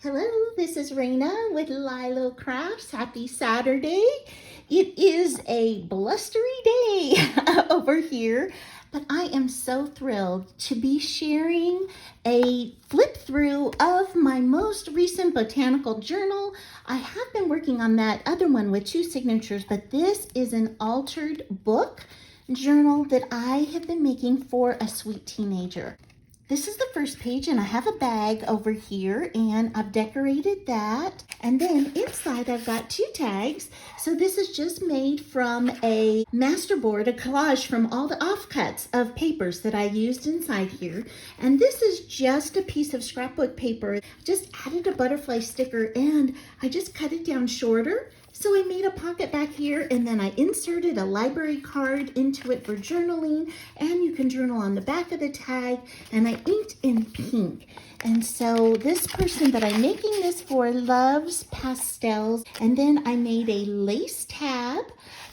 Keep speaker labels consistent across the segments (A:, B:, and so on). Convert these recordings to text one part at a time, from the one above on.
A: Hello, this is Raina with LYLO Crafts. Happy Saturday. It is a blustery day over here, but I am so thrilled to be sharing a flip through of my most recent botanical journal. I have been working on that other one with 2 signatures, but this is an altered book journal that I have been making for a sweet teenager. This is the first page, and I have a bag over here, and I've decorated that. And then inside I've got 2 tags. So this is just made from a masterboard, a collage from all the offcuts of papers that I used inside here. And this is just a piece of scrapbook paper. I just added a butterfly sticker, and I just cut it down shorter. So I made a pocket back here, and then I inserted a library card into it for journaling, and you can journal on the back of the tag, and I inked in pink. And so this person that I'm making this for loves pastels, and then I made a lace tab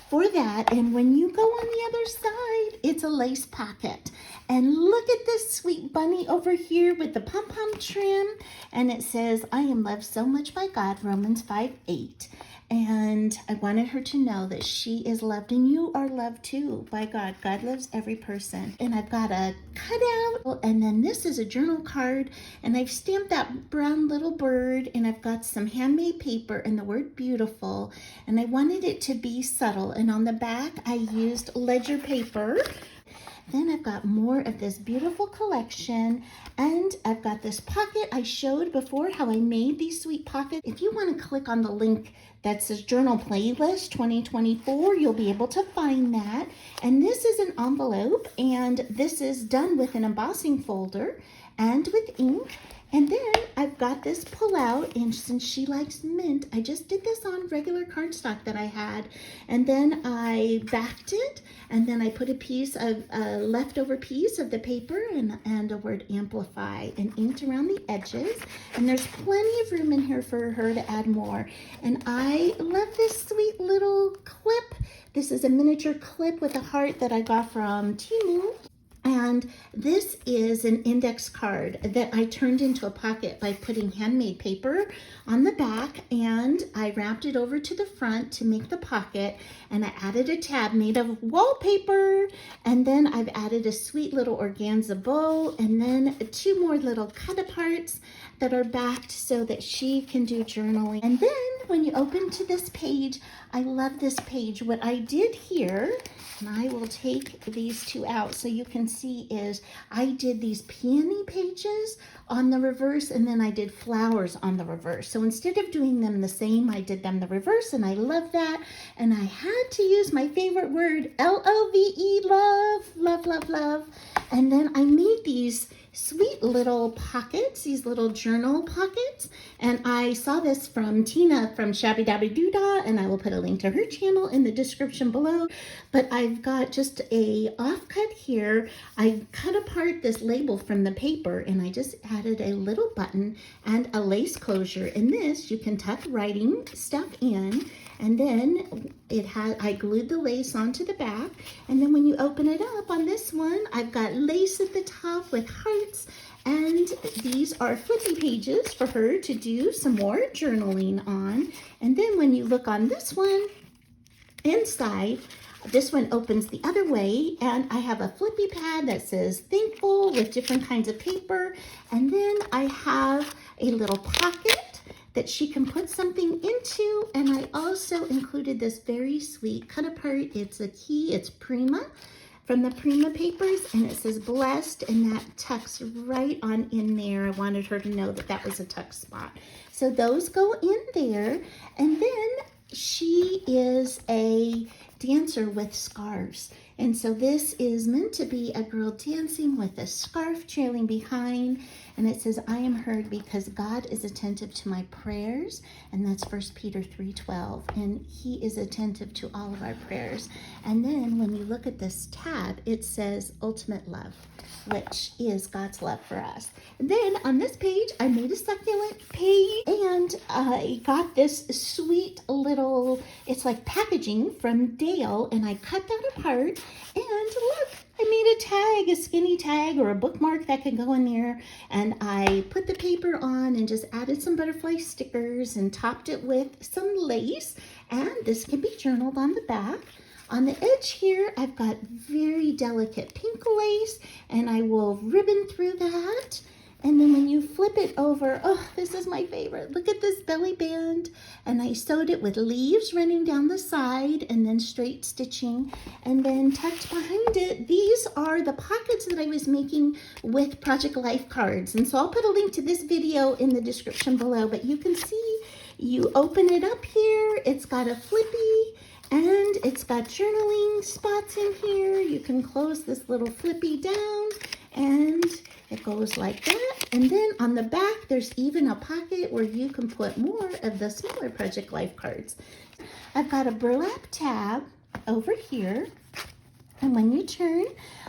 A: for that, and when you go on the other side, it's a lace pocket. And look at this sweet bunny over here with the pom-pom trim, and it says, "I am loved so much by God," Romans 5:8. And I wanted her to know that she is loved, and you are loved too by God. God loves every person. And I've got a cutout, and then this is a journal card, and I've stamped that brown little bird, and I've got some handmade paper and the word beautiful, and I wanted it to be subtle. And on the back, I used ledger paper. Then I've got more of this beautiful collection, and I've got this pocket. I showed before how I made these sweet pockets. If you want to click on the link that says Journal Playlist 2024, you'll be able to find that. And this is an envelope, and this is done with an embossing folder and with ink. And then I've got this pull out, and since she likes mint, I just did this on regular cardstock that I had, and then I backed it, and then I put a leftover piece of the paper and a word amplify, and inked around the edges. And there's plenty of room in here for her to add more. And I love this sweet little clip. This is a miniature clip with a heart that I got from Temu. And this is an index card that I turned into a pocket by putting handmade paper on the back, and I wrapped it over to the front to make the pocket, and I added a tab made of wallpaper, and then I've added a sweet little organza bow, and then 2 more little cut-aparts that are backed so that she can do journaling. And then when you open to this page, I love this page. What I did here, and I will take these 2 out so you can see, is I did these peony pages on the reverse, and then I did flowers on the reverse. So instead of doing them the same, I did them the reverse, and I love that. And I had to use my favorite word, L-O-V-E, love, love, love, love. And then I made these sweet little pockets, these little journal pockets. And I saw this from Tina from Shabby Dabby Doodah, and I will put a link to her channel in the description below. But I've got just a offcut here. I cut apart this label from the paper, and I just added a little button and a lace closure. In this, you can tuck writing stuff in. And then I glued the lace onto the back. And then when you open it up on this one, I've got lace at the top with hearts. And these are flippy pages for her to do some more journaling on. And then when you look on this one, inside, this one opens the other way, and I have a flippy pad that says thankful with different kinds of paper. And then I have a little pocket that she can put something into, and I also included this very sweet cut apart. It's a key, it's Prima, from the Prima papers, and it says blessed, and that tucks right on in there. I wanted her to know that that was a tuck spot. So those go in there, and then she is a dancer with scarves. And so this is meant to be a girl dancing with a scarf trailing behind. And it says, "I am heard because God is attentive to my prayers." And that's 1 Peter 3:12. And he is attentive to all of our prayers. And then when you look at this tab, it says ultimate love, which is God's love for us. And then on this page, I made a succulent page, and I got this sweet little, it's like packaging from Dale, and I cut that apart. And look, I made a tag, a skinny tag or a bookmark that could go in there, and I put the paper on and just added some butterfly stickers and topped it with some lace, and this can be journaled on the back. On the edge here, I've got very delicate pink lace, and I will ribbon through that. And then when you flip it over, oh, this is my favorite. Look at this belly band. And I sewed it with leaves running down the side and then straight stitching. And then tucked behind it, these are the pockets that I was making with Project Life cards. And so I'll put a link to this video in the description below, but you can see, you open it up here, it's got a flippy, and it's got journaling spots in here. You can close this little flippy down, and it goes like that. And then on the back, there's even a pocket where you can put more of the smaller Project Life cards. I've got a burlap tab over here. And when you turn,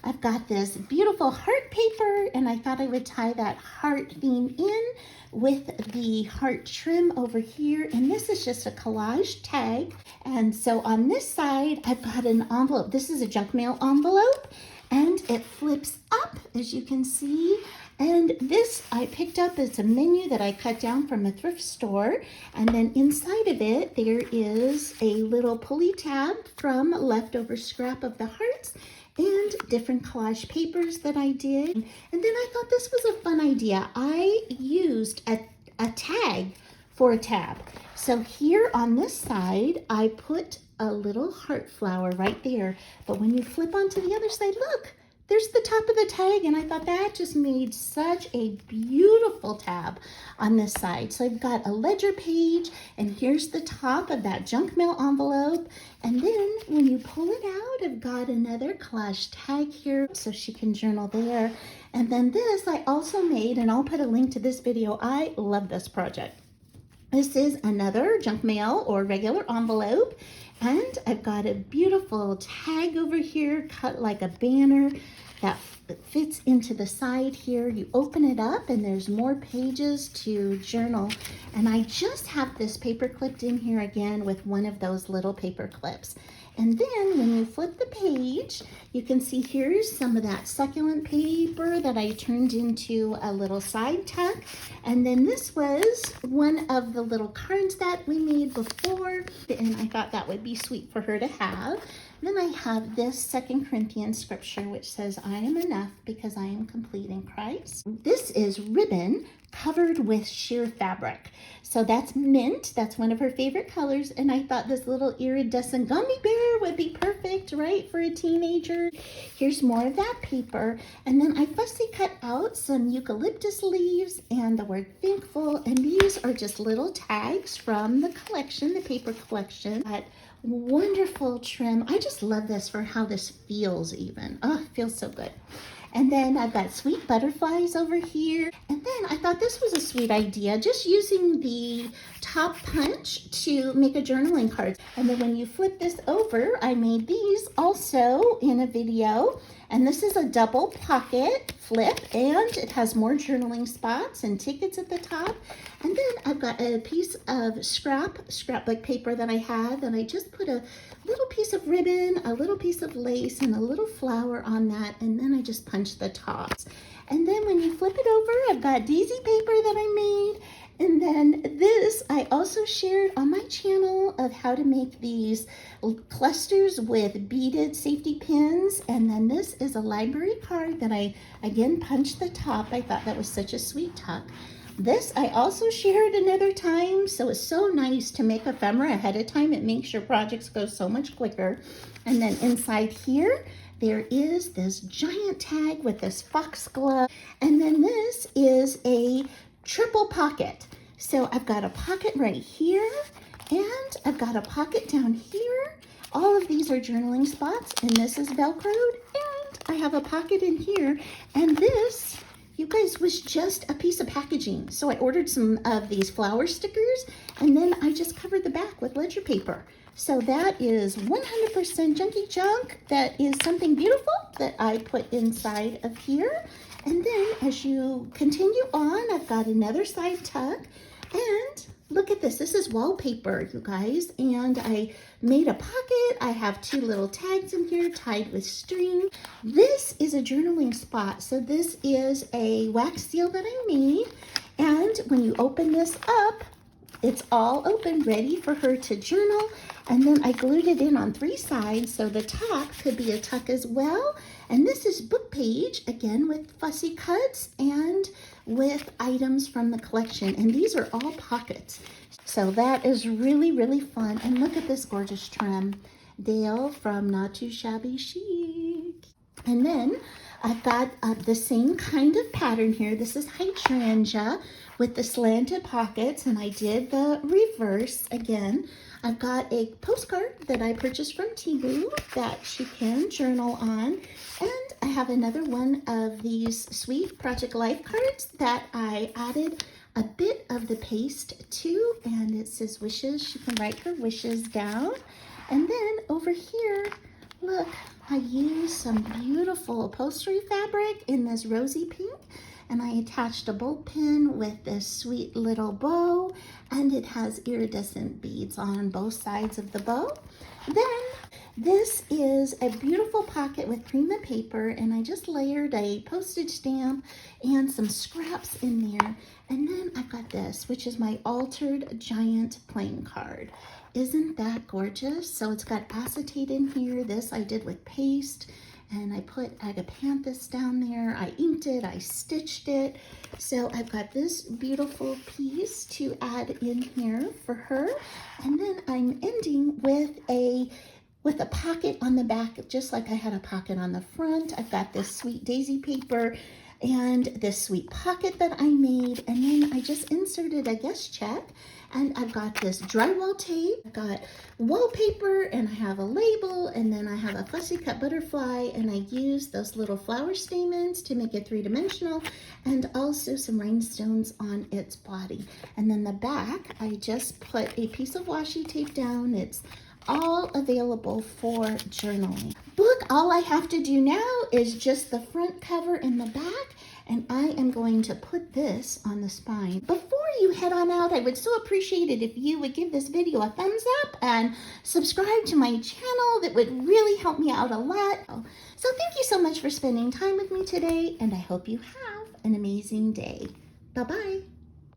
A: I've got this beautiful heart paper, and I thought I would tie that heart theme in with the heart trim over here. And this is just a collage tag. And so on this side, I've got an envelope. This is a junk mail envelope, and it flips up, as you can see. And this I picked up as a menu that I cut down from a thrift store. And then inside of it, there is a little pulley tab from leftover scrap of the hearts and different collage papers that I did. And then I thought this was a fun idea. I used a tag for a tab. So here on this side, I put a little heart flower right there. But when you flip onto the other side, look, there's the top of the tag, and I thought that just made such a beautiful tab on this side. So I've got a ledger page, and here's the top of that junk mail envelope. And then when you pull it out, I've got another collage tag here so she can journal there. And then this I also made, and I'll put a link to this video. I love this project. This is another junk mail or regular envelope. And I've got a beautiful tag over here cut like a banner that fits into the side here. You open it up and there's more pages to journal. And I just have this paper clipped in here again with one of those little paper clips. And then when you flip the page, you can see here's some of that succulent paper that I turned into a little side tuck. And then this was one of the little cards that we made before, and I thought that would be sweet for her to have. Then I have this 2 Corinthians scripture, which says, I am enough because I am complete in Christ. This is ribbon covered with sheer fabric. So that's mint. That's one of her favorite colors. And I thought this little iridescent gummy bear would be perfect, right, for a teenager. Here's more of that paper. And then I fussy cut out some eucalyptus leaves and the word thankful. And these are just little tags from the collection, the paper collection. But wonderful trim. I just love this for how this feels even. Oh, it feels so good. And then I've got sweet butterflies over here. And then I thought this was a sweet idea, just using the top punch to make a journaling card. And then when you flip this over, I made these also in a video. And this is a double pocket flip, and it has more journaling spots and tickets at the top. And then I've got a piece of scrapbook paper that I had, and I just put a little piece of ribbon, a little piece of lace, and a little flower on that, and then I just punched the tops. And then when you flip it over, I've got daisy paper that I made. And then this I also shared on my channel of how to make these clusters with beaded safety pins. And then this is a library card that I again punched the top. I thought that was such a sweet tuck. This I also shared another time, so it's so nice to make ephemera ahead of time. It makes your projects go so much quicker. And then inside here, there is this giant tag with this foxglove. And then this is a triple pocket. So I've got a pocket right here, and I've got a pocket down here. All of these are journaling spots, and this is Velcroed, and I have a pocket in here. And this, you guys, was just a piece of packaging. So I ordered some of these flower stickers, and then I just covered the back with ledger paper. So that is 100% junky junk. That is something beautiful that I put inside of here. And then as you continue on, I've got another side tuck. And look at this. This is wallpaper, you guys. And I made a pocket. I have 2 little tags in here tied with string. This is a journaling spot. So this is a wax seal that I made. And when you open this up, it's all open, ready for her to journal. And then I glued it in on 3 sides so the top could be a tuck as well. And this is book page, again with fussy cuts and with items from the collection. And these are all pockets. So that is really, really fun. And look at this gorgeous trim. Dale from Not Too Shabby Chic. And then I've got the same kind of pattern here. This is hydrangea with the slanted pockets, and I did the reverse again. I've got a postcard that I purchased from Temu that she can journal on. And I have another one of these sweet Project Life cards that I added a bit of the paste to, and it says wishes. She can write her wishes down. And then over here, look, I used some beautiful upholstery fabric in this rosy pink, and I attached a bolt pin with this sweet little bow, and it has iridescent beads on both sides of the bow. Then this is a beautiful pocket with cream and paper, and I just layered a postage stamp and some scraps in there. And then I've got this, which is my altered giant playing card. Isn't that gorgeous? So it's got acetate in here. This I did with paste, and I put agapanthus down there. I inked it, I stitched it. So I've got this beautiful piece to add in here for her. And then I'm ending with a pocket on the back, just like I had a pocket on the front. I've got this sweet daisy paper and this sweet pocket that I made, and then I just inserted a guest check, and I've got this drywall tape, I've got wallpaper, and I have a label, and then I have a fussy cut butterfly, and I used those little flower stamens to make it 3-dimensional, and also some rhinestones on its body. And then the back, I just put a piece of washi tape down. It's all available for journaling. Book, all I have to do now is just the front cover and the back, and I am going to put this on the spine. Before you head on out, I would so appreciate it if you would give this video a thumbs up and subscribe to my channel. That would really help me out a lot. So thank you so much for spending time with me today, and I hope you have an amazing day. Bye-bye.